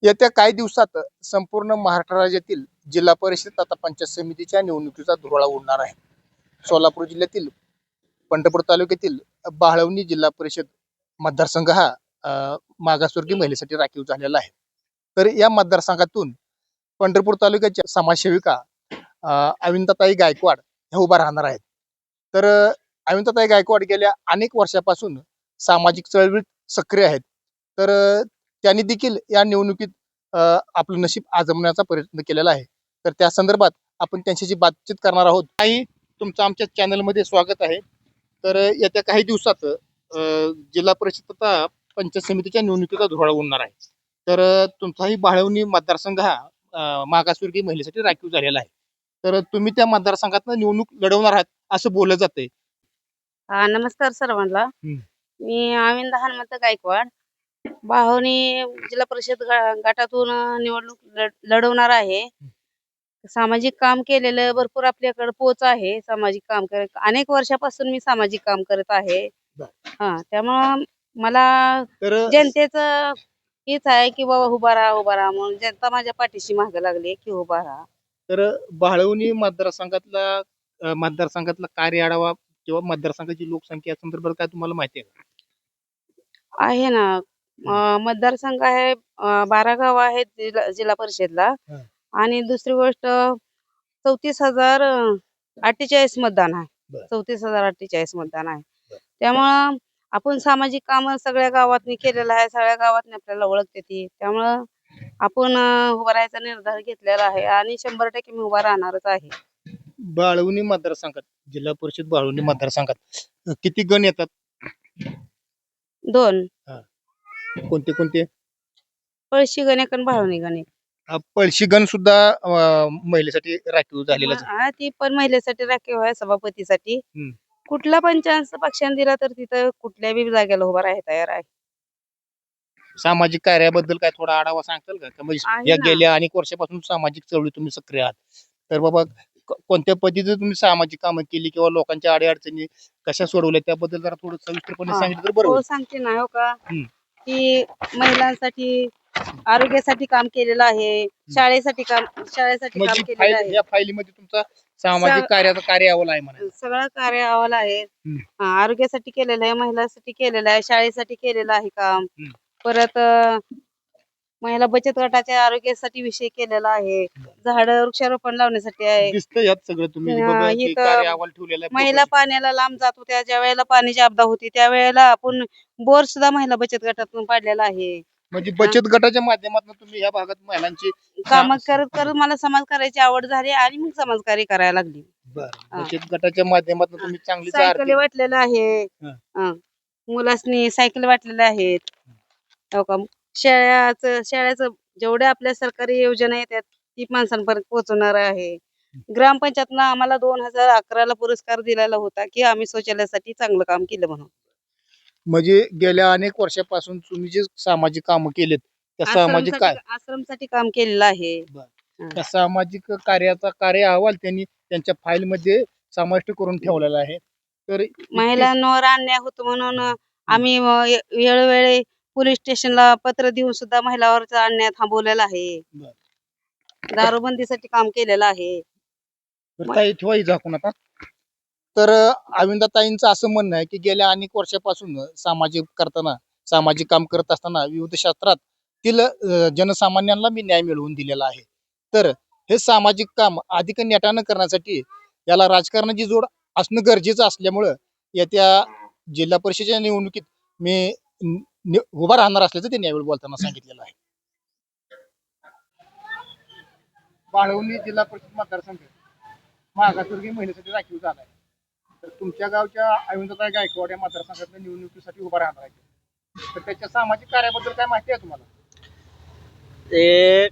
येत्या काही दिवसात संपूर्ण महाराष्ट्र राज्यातील जिल्हा परिषद तथा पंचायत समितीच्या निवडणुकीचा धुरळा उडणार आहे. सोलापूर जिल्ह्यातील पंढरपूर तालुक्यातील बाळवणी जिल्हा परिषद मतदारसंघ हा मागासवर्गीय महिलेसाठी राखीव झालेला आहे. तर या मतदारसंघातून पंढरपूर तालुक्याच्या समाजसेविका अविंताताई गायकवाड ह्या उभा राहणार आहेत. तर अविंताताई गायकवाड गेल्या अनेक वर्षापासून सामाजिक चळवळीत सक्रिय आहेत. तर त्यांनी देखील या निवडणुकीत आपलं नशीब आजमावण्याचा प्रयत्न केलेला आहे. तर त्या संदर्भात आपण त्यांच्याशी बातचीत करणार आहोत. काही तुमचं आमच्या चॅनलमध्ये स्वागत आहे. तर येत्या काही दिवसात जिल्हा परिषद तथा पंचायत समितीच्या निवडणुकीचा धुरळा उडणार आहे. तर तुमचाही बाळवणी मतदारसंघ हा मागासवर्गीय महिलेसाठी राखीव झालेला आहे. तर तुम्ही त्या मतदारसंघात निवडणूक लढवणार आहात असं बोललं जातंय. नमस्कार सर्वांना. मी अविंद हनुमंत गायकवाड बाहोनी जिल्हा परिषद गटातून निवडणूक लढवणार आहे. सामाजिक काम केलेलं भरपूर आपल्याकडे पोच आहे. सामाजिक काम करत अनेक वर्षापासून मी सामाजिक काम करत आहे. त्यामुळं मला तर जनतेचं हीच आहे की बाबा उभा राहा म्हणून जनता माझ्या पाठीशी मागे लागली की उभा राहा. तर बाळवणी मतदारसंघातला कार्य आढावा किंवा मतदारसंघाची लोकसंख्या या संदर्भात काय तुम्हाला माहिती आहे का? आहे ना. मतदारसंघ आहे, 12 गाव आहेत जिल्हा परिषदला. आणि दुसरी गोष्ट 34,048 मतदान आहे. 34,048 मतदान आहे. त्यामुळं आपण सामाजिक काम सगळ्या गावातनी केलेलं आहे. सगळ्या गावातनी आपल्याला ओळखते ती. त्यामुळं आपण उभा राहायचा निर्धार घेतलेला आहे आणि 100% मी उभा राहणारच आहे. बाळवणी मतदारसंघात जिल्हा परिषद बाळवणी मतदारसंघात किती गण येतात? 2 कोणते कोणते? पळशी गणेक आणि बाळवणी गणेक. पळशी गण सुद्धा महिलेसाठी राखीव झालेलाच आहे. ती पण महिलेसाठी राखीव आहे, सभापतीसाठी. हम्म. कुठला पंचायत पक्षाने दिला तर तिथं कुठल्या बी जागेला उभा राहायला तयार आहे. सामाजिक कार्याबद्दल काय थोडा आढावा सांगताल का? म्हणजे आहे या ना. गेल्या अनेक वर्षापासून सामाजिक चळवळी तुम्ही सक्रिय आहात. तर बाबा कोणत्या पद्धतीने तुम्ही सामाजिक कामं केली किंवा लोकांच्या अडीअडचणी कशा सोडवल्या त्याबद्दल जरा थोडं सविस्तरपणे सांगितलं तर बरं हो, होईल. सांगते ना. हो का, की महिलांसाठी आरोग्यासाठी काम केलेलं आहे. शाळेसाठी काम केलेलं आहे. या फाईलीमध्ये तुमचा सामाजिक कार्याचा कार्य अहवाल आहे म्हणा. सगळं कार्य अहवाल आहे. आरोग्यासाठी केलेलं आहे, महिलांसाठी केलेलं आहे, शाळेसाठी केलेलं आहे काम. परत महिला बचत गटाच्या आरोग्यासाठी विषय केलेला आहे. झाड वृक्षारोपण लावण्यासाठी आहे. दिसतं यात सगळं तुम्ही बाबा हे कार्य अहवाल ठेवलेला आहे. महिला पाण्याला लांब जात होत्या, ज्या वेळेला पाण्याची आपदा होती त्यावेळेला आपण बोर सुद्धा महिला बचत गटातून पाडलेला आहे. म्हणजे बचत गटाच्या माध्यमातून तुम्ही या भागात महिलांची काम करत करत मला समाजकार्याची आवड झाली आणि मग समाजकार्य करायला लागली. बचत गटाच्या माध्यमातून तुम्ही चांगली सायकली वाटलेलं आहे. मुलासनी सायकल वाटलेल्या आहेत. हो का, शाळेचं जेवढ्या आपल्या सरकारी योजना येतात ती माणसांपर्यंत पोहोचवणार आहे. ग्रामपंचायतनं आम्हाला 2011ला पुरस्कार दिलेला होता की आम्ही शौचालयासाठी चांगलं काम केलं म्हणून. म्हणजे गेल्या अनेक वर्षापासून तुम्ही जे सामाजिक काम केलेत त्या सामाजिक आश्रमसाठी काम केलेलं आहे. त्या सामाजिक कार्याचा कार्य अहवाल त्यांनी त्यांच्या फाईल मध्ये समाविष्ट करून ठेवलेला आहे. तर महिलांवर अन्याय होतो म्हणून आम्ही वेळोवेळी पोलीस स्टेशनला पत्र देऊन सुद्धा महिलांवरचा अन्याय थांबवलेला आहे. दारूबंदीसाठी काम केलेलं आहे. ठेवाई झाकून आता. तर अविंदाताईंचं असं म्हणणं आहे की गेल्या अनेक वर्षापासून सामाजिक काम करत असताना विविध क्षेत्रातील जनसामान्यांना मी न्याय मिळवून दिलेला आहे. तर हे सामाजिक काम अधिक नेटानं करण्यासाठी याला राजकारणाची जोड असणं गरजेचं असल्यामुळं येत्या जिल्हा परिषदेच्या निवडणुकीत मी उभा राहणार असल्याचं त्यांनी यावेळी बोलताना सांगितलेलं आहे. बाळवणी जिल्हा परिषद मतदारसंघ मागासवर्गीय महिलेसाठी राखीव झाला आहे. तर तुमच्या गावच्या अविंदाताई गायकवाड या मतदारसंघातल्या निवडणुकीसाठी उभा राहणार आहे. तर त्याच्या सामाजिक कार्याबद्दल काय माहिती आहे तुम्हाला? ते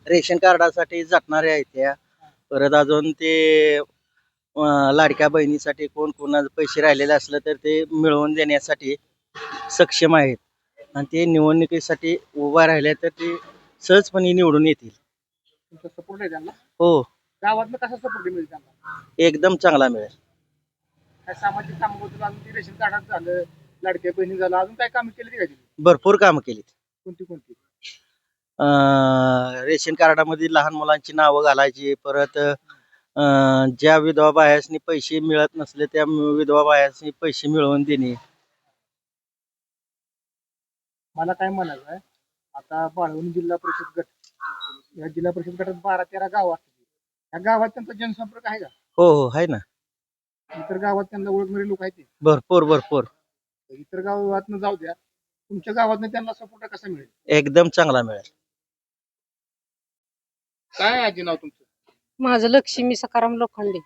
रेशन कार्डासाठी झटणारे आहेत त्या. परत अजून ते लाडक्या बहिणीसाठी कोण कोणाचे पैसे राहिलेले असलं तर ते मिळवून देण्यासाठी सक्षम आहेत. आणि ते निवडणुकीसाठी उभा राहिले तर ते सहजपणे निवडून येतील. तुमचा सपोर्ट आहे त्यांना? हो, गावातनं कसा सपोर्ट मिळेल त्यांना? एकदम चांगला मिळेल. काय सामाजिक कामाबद्दल अजून ते रेशन कार्डात झालं, लाडक्या बहिणी झालं, अजून काय कामं केली का? भरपूर कामं केलीत. कोणती? रेशन कार्डामध्ये लहान मुलांची नावं घालायची. परत ज्या विधवा बायासनी पैसे मिळत नसले त्या विधवा बायासनी पैसे मिळवून देणे. मला काय म्हणायचं आहे, आता बाळवणी जिल्हा परिषद गट, या जिल्हा परिषद गटात 12-13 गाव असतात. या गावात त्यांचा जनसंपर्क आहे का? हो हो आहे ना, इतर गावात त्यांना ओळखणारे लोक आहेत ते? भरपूर भरपूर. इतर गावातनं जाऊ द्या, तुमच्या गावातनं त्यांना सपोर्ट कसा मिळेल? एकदम चांगला मिळेल. काय आजी नाव तुमचं? माझं लक्ष्मी सकाराम लोखंडे.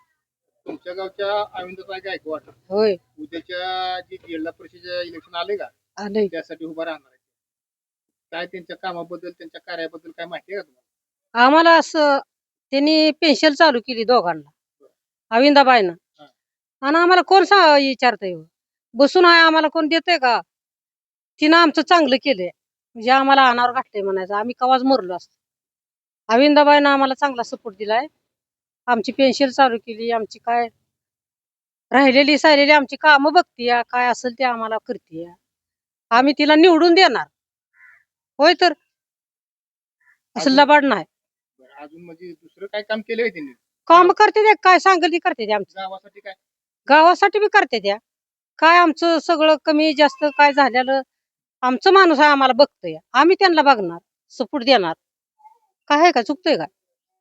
तुमच्या गावच्या अविंदताई गायकवाड होय, उद्याच्या जी जिल्हा परिषद इलेक्शन आले का, आलंय. त्यासाठी उभा राहणार आहे. काय त्यांच्या कामाबद्दल, त्यांच्या कार्याबद्दल काय माहिती आहे का तुम्हाला? आम्हाला असं त्यांनी पेन्शन चालू केली दोघांना, अविंदाबाईनं. हा. आणि आम्हाला कोण विचारतंय हो? बसून आहे आम्हाला कोण देतंय का? तिनं आमचं चांगलं केलंय, म्हणजे आम्हाला अनावर घातलंय म्हणायचं. आम्ही कवाच मरलो असतो. अविंदाबाईनं आम्हाला चांगला सपोर्ट दिलाय. आमची पेन्शन चालू केली, आमची काय राहिलेली साहिलेली आमची कामं बघतीय, काय असेल ते आम्हाला करतीय. आम्ही तिला निवडून देणार. होय तर असं लबाड नाही. बरं, अजून म्हणजे दुसरं काय काम केलंय का त्यांनी काम करते त्या, काय सांगेल ती करते त्या. आमच्या गावासाठी? काय गावासाठी बी करते त्या. काय आमचं सगळं कमी जास्त काय झालेलं आमचं माणूस आहे, आम्हाला बघतोय. आम्ही त्यांना बघणार, सपोर्ट देणार. काय आहे का, चुकतोय का?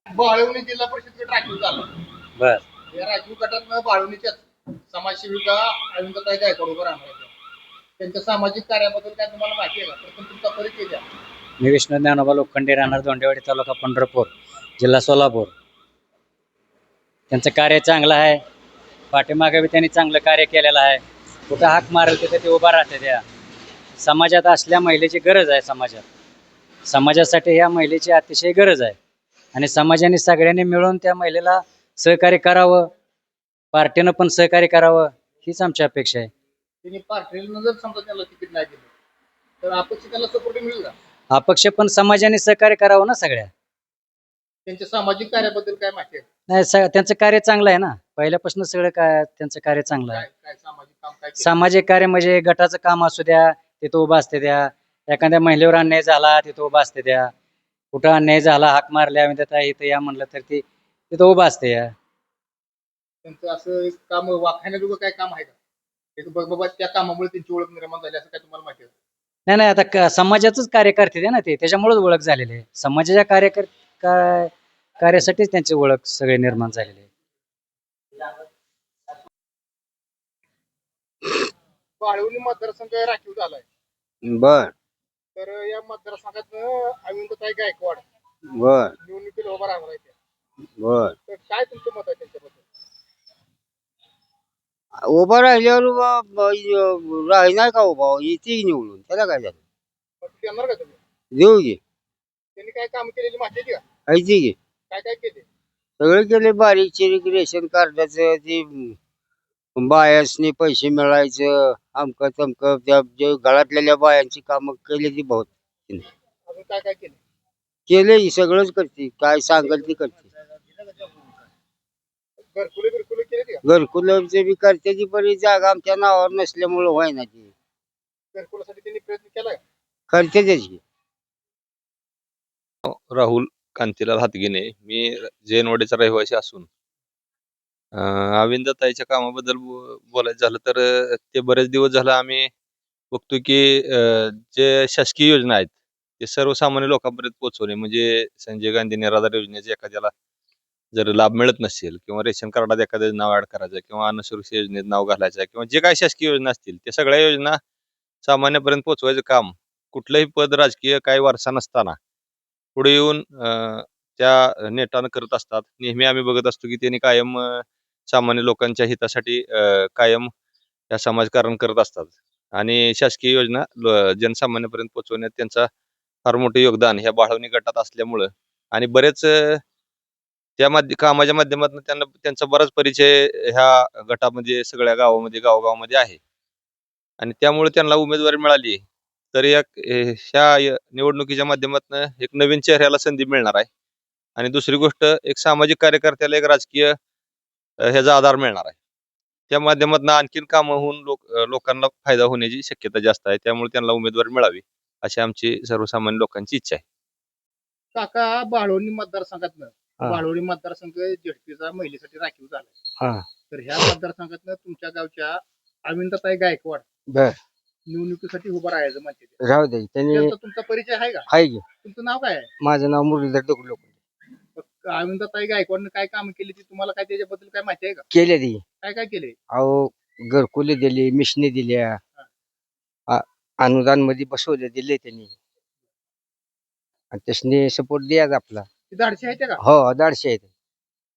बाळवणी जिल्हा परिषद गट राखीव झाला. बर. या राखीव गटात बाळवणीच्याच समाजसेविका अविंदताई गायकवाड उभं राहणार आहेत. त्यांच्या सामाजिक कार्याबद्दल काय तुम्हाला माहिती आहे का? प्रथम तुमचा परिचय द्या. मी विष्णू ज्ञानोबा लोखंडे, राहणार धोंडेवाडी, तालुका पंढरपूर, जिल्हा सोलापूर. त्यांचं कार्य चांगलं आहे. पाठीमागे बी त्यांनी चांगलं कार्य केलेलं आहे. कुठं हाक मारेल तिथे ते उभा राहते. त्या समाजात असल्या महिलेची गरज आहे. समाजासाठी ह्या महिलेची अतिशय गरज आहे. आणि समाजाने सगळ्यांनी मिळून त्या महिलेला सहकार्य करावं, पार्टीनं पण सहकार्य करावं, हीच आमची अपेक्षा आहे. त्यांनी पार्टीला जर समजा त्याला तिकीट नाही दिलं तर अपक्ष त्याला सपोर्ट मिळेल का? अपक्ष पण समाजाने सहकार्य करावं ना सगळ्या. त्यांच्या सामाजिक कार्याबद्दल काय माहिती आहे? नाही, त्यांचं कार्य चांगलं आहे ना, पहिल्यापासून सगळं काय त्यांचं कार्य चांगलं आहे. काय काय सामाजिक काम काय केलं? सामाजिक कार्य म्हणजे गटाचं काम असू द्या, तिथं उभा असते द्या. एखाद्या महिलेवर अन्याय झाला तिथं उभा असते द्या. कुठं अन्याय झाला, हाक मारल्या इथं या म्हणलं तर ती तिथं उभा असते या. त्यांचं असं एक काम वाखाण्याजोगं काय काम आहे का? एक बाबा त्या कामामुळे त्यांची ओळख निर्माण झाली असं काय तुम्हाला माहिती आहे? नाही, आता समाजाचंच कार्य करते ते ना, ते त्याच्यामुळेच ओळख झालेली आहे. समाजाच्या कार्यासाठीच त्यांची ओळख सगळी निर्माण झालेली आहे. बाळवणी मतदारसंघ राखीव झालाय, बर तर या मतदारसंघात अविंदताई गायकवाड बर निवडणुकीला उभा राहणार आहे त्या. बर. तर काय तुमचं मत आहे त्यांच्याबद्दल? उभा राहिल्यावर राहणार का उभा, येते निवडून, त्याला काय झालं. मग देणार का तुम्ही? देऊ घे, त्यांनी काय काम केलेली माहिती आहे का? ऐकते घे. काय काय केले? सगळे केले, बारीक चिरीक रेशन कार्डाचं ते बायासनी पैसे मिळायचं, अमकं तमकं त्या जे गळातलेल्या बायांची कामं केली ती बहुत अजून काय काय केले? केले, सगळंच करते, काय सांगेल ती करते. घरकुले बिरकुले केले का? घरकुलचे बी करते ती, बरी जागा आमच्या नावावर नसल्यामुळं व्हायना ती घरकुलासाठी त्यांनी प्रयत्न केला का? करते त्याची. राहुल कांतीलाल हातगिने, मी जैनवाडीचा रहिवासी असून अविंदताईच्या कामाबद्दल बोलायचं झालं तर ते बरेच दिवस झालं आम्ही बघतोय की जे शासकीय योजना आहेत ते सर्वसामान्य लोकांपर्यंत पोहोचवणे, म्हणजे संजय गांधी निराधार योजनेचे एखाद्याला जर लाभ मिळत नसेल किंवा रेशन कार्डात एखाद्याचं नाव ऍड करायचं किंवा अन्न सुरक्षा योजनेत नाव घालायचं किंवा जे काही शासकीय योजना असतील ते सगळ्या योजना सामान्यपर्यंत पोहोचवायचं काम कुठलंही पद, राजकीय काही वारसा नसताना पुढे येऊन त्या नेटानं करत असतात. नेहमी आम्ही बघत असतो की त्यांनी कायम सामान्य लोकांच्या हितासाठी कायम या समाजकारण करत असतात आणि शासकीय योजना जनसामान्यापर्यंत पोहोचवण्यात त्यांचा फार मोठं योगदान ह्या बाळवणी गटात असल्यामुळं आणि बरेच त्या कामाच्या माध्यमातून त्यांचा बराच परिचय ह्या गटामध्ये सगळ्या गावागावामध्ये आहे आणि त्यामुळे त्यांना उमेदवारी मिळाली. तर ह्या निवडणुकीच्या माध्यमातून एक नवीन चेहऱ्याला संधी मिळणार आहे आणि दुसरी गोष्ट एक सामाजिक कार्यकर्त्याला एक राजकीय ह्याचा आधार मिळणार आहे. त्या माध्यमातून आणखीन कामं होऊन लोकांना फायदा होण्याची शक्यता जास्त आहे. त्यामुळे त्यांना उमेदवारी मिळावी अशी आमची सर्वसामान्य लोकांची इच्छा आहे. काका बाळवणी मतदारसंघातनं हा. बाळवणी मतदारसंघ जेडपीचा महिलेसाठी राखीव झाला. हा तर ह्या मतदारसंघातनं तुमच्या गावच्या अविंदाताई गायकवाड बर निवडणुकीसाठी उभं राहायचं म्हणते ते. राहू दे त्यांनी त्यांचा तुमचा परिचय आहे का? हाय की तुमचं नाव काय आहे? माझं नाव मुरलीधर दगडू अविंदाताई गायकवाडनं काय काम केली ती तुम्हाला काय त्याच्याबद्दल काय माहिती आहे का? केले ती काय काय केले? अहो घरकुली दिली मिशनी दिल्या अनुदान मध्ये बसवले दिले त्यांनी आणि त्यासनी सपोर्ट द्यायचा आपला ती धाडशी आहे का? हो दाडशे आहेत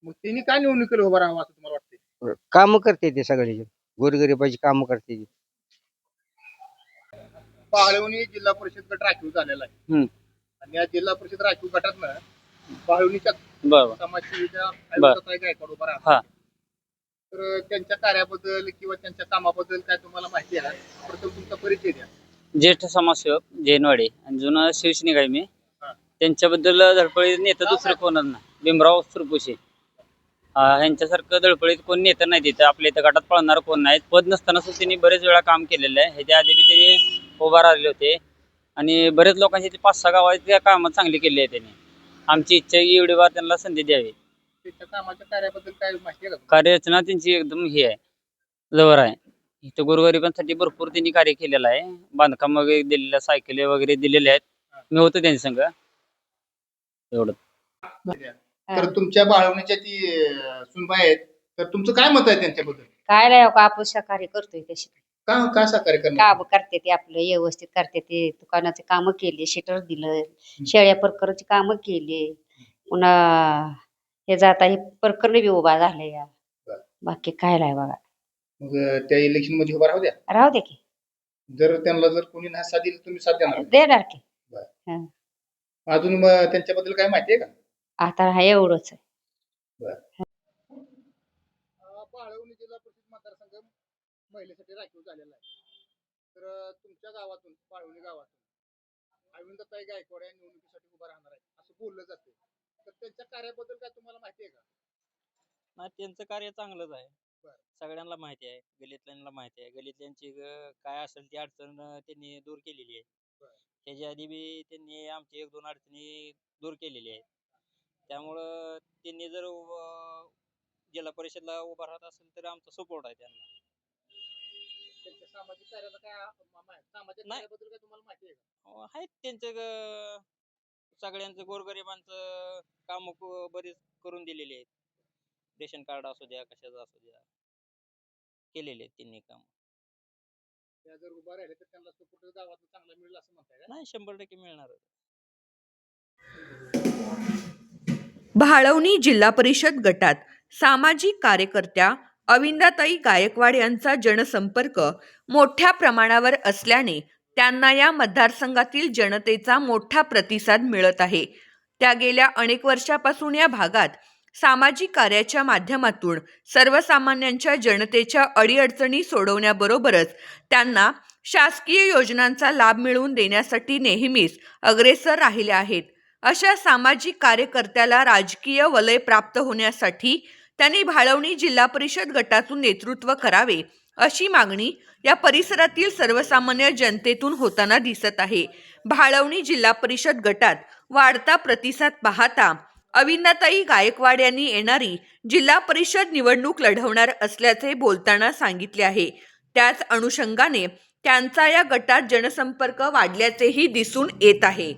मग त्यांनी काय निवडणुकीला उभं राहावं असं तुम्हाला वाटतं? काम करते ते सगळे गोरगरिबाची काम करते ती. बाळवणी जिल्हा परिषद गट राखीव झालेला आहे आणि या जिल्हा परिषद राखीव गटातनं बाळवणीच्या बरोबर समाजसेवेच्या अविंदाताई गायकवाड उभा हा. राहतात. तर त्यांच्या कार्याबद्दल किंवा त्यांच्या कामाबद्दल काय तुम्हाला माहिती आहे? प्रथम तुमचा परिचय द्या. ज्येष्ठ समाजसेवक जैनवाडे आणि जुना शिवसैनिक आहे मी. हा. त्यांच्याबद्दल धडपडीत नेता दुसरं कोणच नाही. भीमराव सुरपुशे ह्यांच्यासारखं धडपडीत कोण नेता नाही तिथं. आपल्या इथं गटात पळणार कोण नाहीत. पद नसताना सुद्धा त्यांनी बरेच वेळा काम केलेलं आहे. ह्याच्या आधी बी त्यांनी उभा राहिले होते आणि बरेच लोकांची 5-6 गावात कामं चांगली केली आहे त्यांनी. आमची इच्छा आहे की एवढी बार त्यांना संधी द्यावी. त्यांच्या कामाच्या कार्याबद्दल काय माहिती आहे का? कार्यरचना त्यांची एकदम ही आहे, जवळ आहे. इथं गोरगरिबांसाठी भरपूर त्यांनी कार्य केलेलं आहे. बांधकाम वगैरे दिलेलं, सायकली वगैरे दिलेल्या आहेत. मी होतो त्यांच्या संग. एवढं तर तुमच्या बाळवणीच्या ती सुनबाई आहेत, तर तुमचं काय मत आहे त्यांच्याबद्दल? काय नाही का आपण सहकार्य करतोय तशी का सहकार्य करणार? काम करते ते आपलं व्यवस्थित करते ते. दुकानाचे काम केले, शटर दिलं, शेळ्या प्रकारची कामं केली. पुन्हा हे जाता हे प्रकरण बी उभा झाले या. बरं. बाकी काय नाही बघा. मग त्या इलेक्शन मध्ये उभा राहू द्या. राहू दे की जर त्यांना जर कोणी नाही साथ दिली तुम्ही साथ देणार? देणार की. अजून मग त्यांच्याबद्दल काय माहिती आहे का? आता हा एवढंच आहे. बाळवणी जिल्हा परिषद मतदारसंघ महिलेसाठी राखीव झालेला आहे. तर तुमच्या गावातून बाळवणी गावातून अविंदाताई गायकवाड या निवडणुकीसाठी उभा राहणार आहे असं बोललं जाते. तर त्यांच्या कार्याबद्दल काय तुम्हाला माहिती आहे का? नाही, त्यांचं कार्य चांगलंच आहे. बरं. सगळ्यांना माहिती आहे, गल्लीतल्यांना माहिती आहे. गल्लीतल्यांची काय असेल ती अडचण त्यांनी दूर केलेली आहे. बरं. त्याच्या आधी बी त्यांनी आमची 1-2 अडचणी दूर केलेली आहेत. त्यामुळं त्यांनी जर जिल्हा परिषदला उभा राहत असेल तर आमचा सपोर्ट आहे त्यांना. त्यांच्या सामाजिक कार्याला काय सामाजिक नाही. कार्याबद्दल काय तुम्हाला माहिती आहे का? आहेत त्यांचं सगळ्यांचं गोरगरिबांचं काम बरीच करून दिलेली आहेत. रेशन कार्ड असू द्या, कशाचं असू द्या, केलेले आहेत त्यांनी काम. त्या जर उभा राहिले तर त्यांना सपोर्ट गावात चांगला मिळेल असं म्हणताय का? नाही, 100% मिळणार. भाळवणी जिल्हा परिषद गटात सामाजिक कार्यकर्त्या अविंदाताई गायकवाड यांचा जनसंपर्क मोठ्या प्रमाणावर असल्याने त्यांना या मतदारसंघातील जनतेचा मोठा प्रतिसाद मिळत आहे. त्या गेल्या अनेक वर्षापासून या भागात सामाजिक कार्याच्या माध्यमातून सर्वसामान्यांच्या जनतेच्या अडीअडचणी सोडवण्याबरोबरच त्यांना शासकीय योजनांचा लाभ मिळवून देण्यासाठी नेहमीच अग्रेसर राहिल्या आहेत. अशा सामाजिक कार्यकर्त्याला राजकीय वलय प्राप्त होण्यासाठी त्यांनी भाळवणी जिल्हा परिषद गटातून नेतृत्व करावे अशी मागणी या परिसरातील सर्वसामान्य जनतेतून होताना दिसत आहे. भाळवणी जिल्हा परिषद गटात वाढता प्रतिसाद पाहता अविंदाताई गायकवाड यांनी येणारी जिल्हा परिषद निवडणूक लढवणार असल्याचे बोलताना सांगितले आहे. त्याच अनुषंगाने त्यांचा या गटात जनसंपर्क वाढल्याचेही दिसून येत आहे.